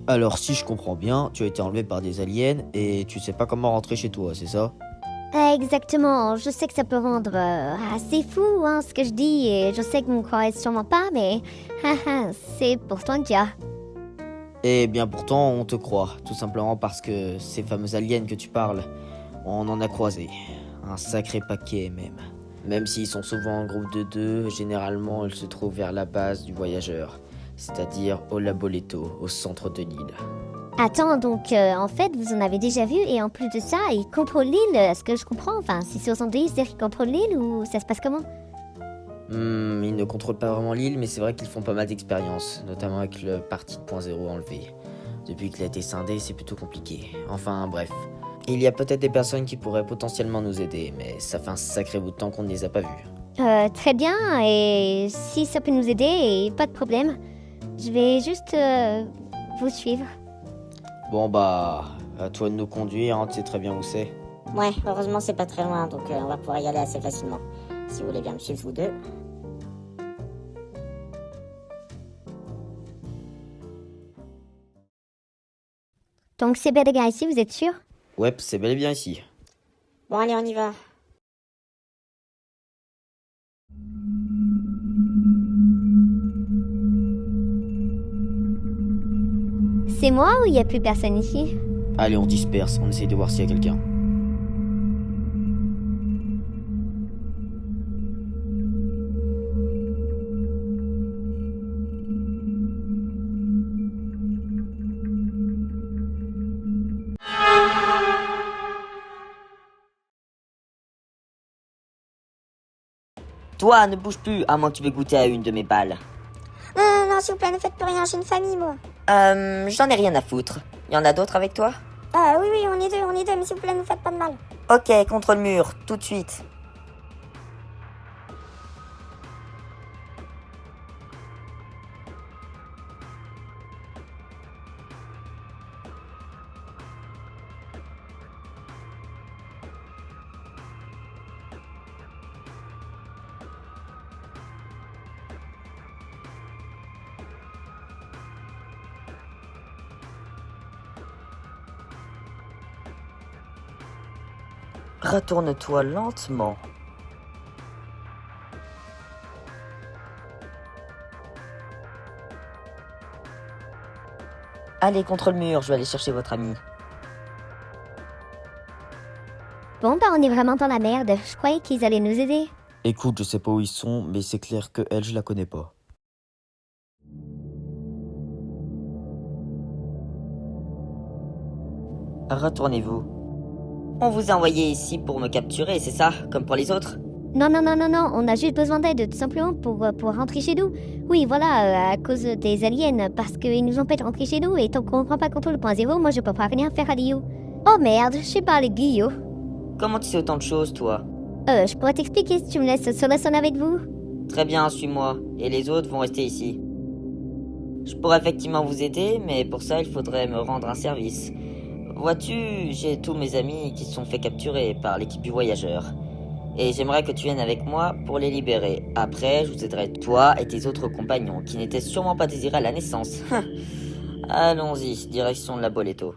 Alors si je comprends bien, tu as été enlevé par des aliens et tu sais pas comment rentrer chez toi, c'est ça? Exactement, je sais que ça peut rendre assez fou hein, ce que je dis et je sais que vous ne croirez sûrement pas, mais haha, c'est pourtant le cas. Eh bien pourtant on te croit, tout simplement parce que ces fameux aliens que tu parles, on en a croisé. Un sacré paquet même. Même s'ils sont souvent en groupe de deux, généralement ils se trouvent vers la base du voyageur, c'est-à-dire au Laboleto, au centre de l'île. Attends, donc en fait vous en avez déjà vu et en plus de ça, ils contrôlent l'île, ce que je comprends, enfin si c'est au centre de l'île, c'est-à-dire qu'ils contrôlent l'île ou ça se passe comment? Ils ne contrôlent pas vraiment l'île, mais c'est vrai qu'ils font pas mal d'expériences, notamment avec le parti de point zéro enlevé. Depuis qu'il a été scindé, c'est plutôt compliqué. Enfin, bref. Il y a peut-être des personnes qui pourraient potentiellement nous aider, mais ça fait un sacré bout de temps qu'on ne les a pas vus. Très bien, et si ça peut nous aider, et pas de problème, je vais juste vous suivre. Bon bah, à toi de nous conduire, hein, tu sais très bien où c'est. Ouais, heureusement c'est pas très loin, donc on va pouvoir y aller assez facilement. Si vous voulez bien me suivre vous deux. Donc c'est bel et bien ici, vous êtes sûr? Ouais, c'est bel et bien ici. Bon allez, on y va. C'est moi ou il n'y a plus personne ici? Allez, on disperse, on essaye de voir s'il y a quelqu'un. Toi, ne bouge plus, à moins que tu veux goûter à une de mes balles. Non, s'il vous plaît, ne faites plus rien, j'ai une famille, moi. J'en ai rien à foutre. Y en a d'autres avec toi? Oui, on est deux, mais s'il vous plaît, ne faites pas de mal. Ok, contre le mur, tout de suite. Retourne-toi lentement. Allez, contre le mur, je vais aller chercher votre ami. Bon bah on est vraiment dans la merde, je croyais qu'ils allaient nous aider. Écoute, je sais pas où ils sont, mais c'est clair que elle, je la connais pas. Retournez-vous. On vous a envoyé ici pour me capturer, c'est ça? Comme pour les autres? Non, non, non, non, non, on a juste besoin d'aide tout simplement pour rentrer chez nous. Oui, voilà, à cause des aliens, parce qu'ils nous empêchent de rentrer chez nous et tant qu'on ne prend pas contrôle le point zéro, moi je peux pas rien faire à Lio. Oh merde, je sais pas les Guillaume. Comment tu sais autant de choses, toi? Je pourrais t'expliquer si tu me laisses seul avec vous. Très bien, suis-moi. Et les autres vont rester ici. Je pourrais effectivement vous aider, mais pour ça, il faudrait me rendre un service. Vois-tu, j'ai tous mes amis qui se sont fait capturer par l'équipe du voyageur. Et j'aimerais que tu viennes avec moi pour les libérer. Après, je vous aiderai toi et tes autres compagnons, qui n'étaient sûrement pas désirés à la naissance. Allons-y, direction de la Boleto.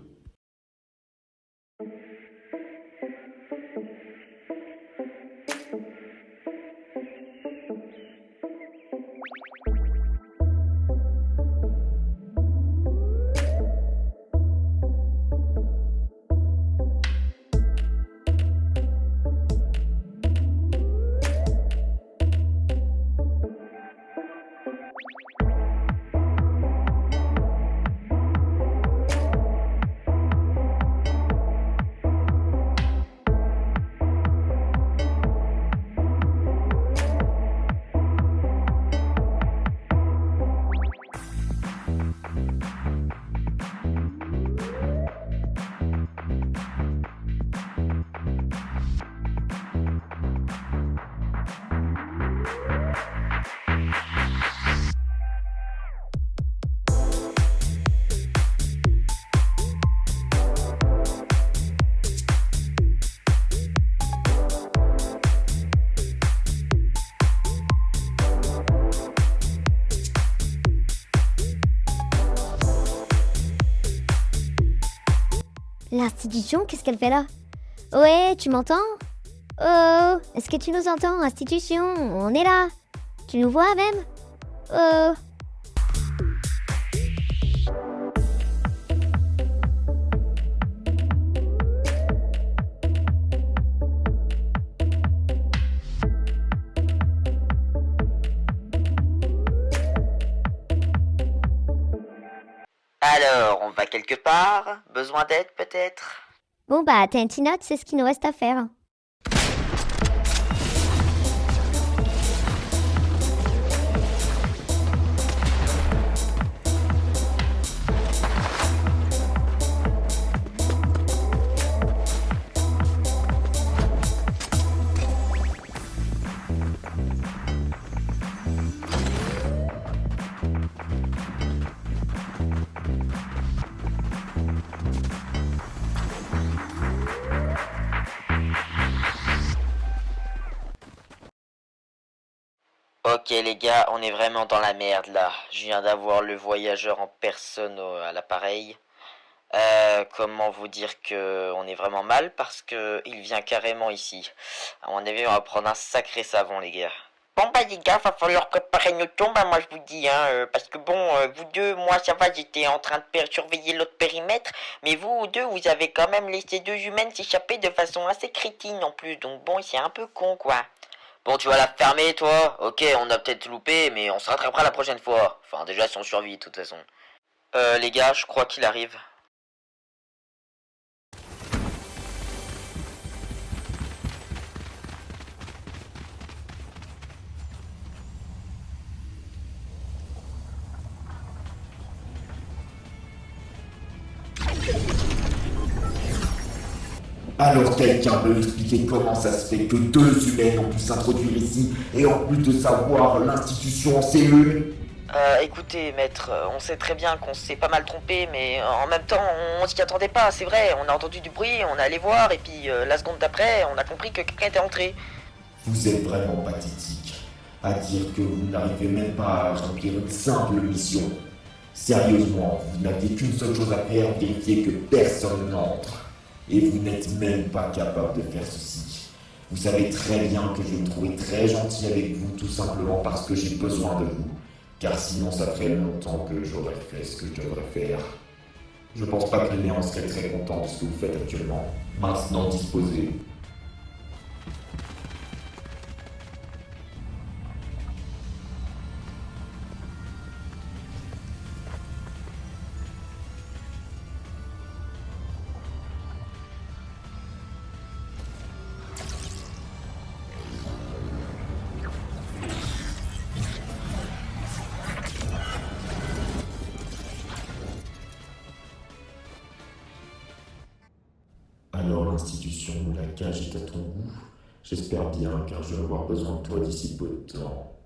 L'institution, qu'est-ce qu'elle fait là? Ouais, tu m'entends? Oh, est-ce que tu nous entends, institution? On est là. Tu nous vois même? Oh. Alors, on va quelque part? Besoin d'aide peut-être? Bon bah, t'as une petite note, c'est ce qu'il nous reste à faire. Ok les gars, on est vraiment dans la merde là. Je viens d'avoir le voyageur en personne à l'appareil. Comment vous dire que on est vraiment mal parce que il vient carrément ici. À mon avis, on va prendre un sacré savon les gars. Bon bah les gars, va falloir préparer nos tombes, hein, moi je vous dis, parce que bon, vous deux, moi ça va, j'étais en train de surveiller l'autre périmètre, mais vous deux, vous avez quand même laissé deux humaines s'échapper de façon assez crétine en plus, donc bon, c'est un peu con quoi. Bon, tu vas la fermer, toi? Ok, on a peut-être loupé, mais on se rattrapera la prochaine fois. Enfin, déjà, si on survit, de toute façon. Les gars, je crois qu'il arrive. Alors quelqu'un peut expliquer comment ça se fait que deux humaines ont pu s'introduire ici et en plus de savoir l'institution en cellule? Écoutez, maître, on sait très bien qu'on s'est pas mal trompé, mais en même temps, on s'y attendait pas, c'est vrai. On a entendu du bruit, on est allé voir, et puis la seconde d'après, on a compris que quelqu'un était entré. Vous êtes vraiment pathétique à dire que vous n'arrivez même pas à remplir une simple mission. Sérieusement, vous n'aviez qu'une seule chose à faire, vérifier que personne n'entre. Et vous n'êtes même pas capable de faire ceci. Vous savez très bien que je me trouvais très gentil avec vous tout simplement parce que j'ai besoin de vous. Car sinon ça ferait longtemps que j'aurais fait ce que je devrais faire. Je pense pas que le néant serait très content de ce que vous faites actuellement. Maintenant disposez. Alors l'institution, la cage est à ton goût. J'espère bien car je vais avoir besoin de toi d'ici peu de temps.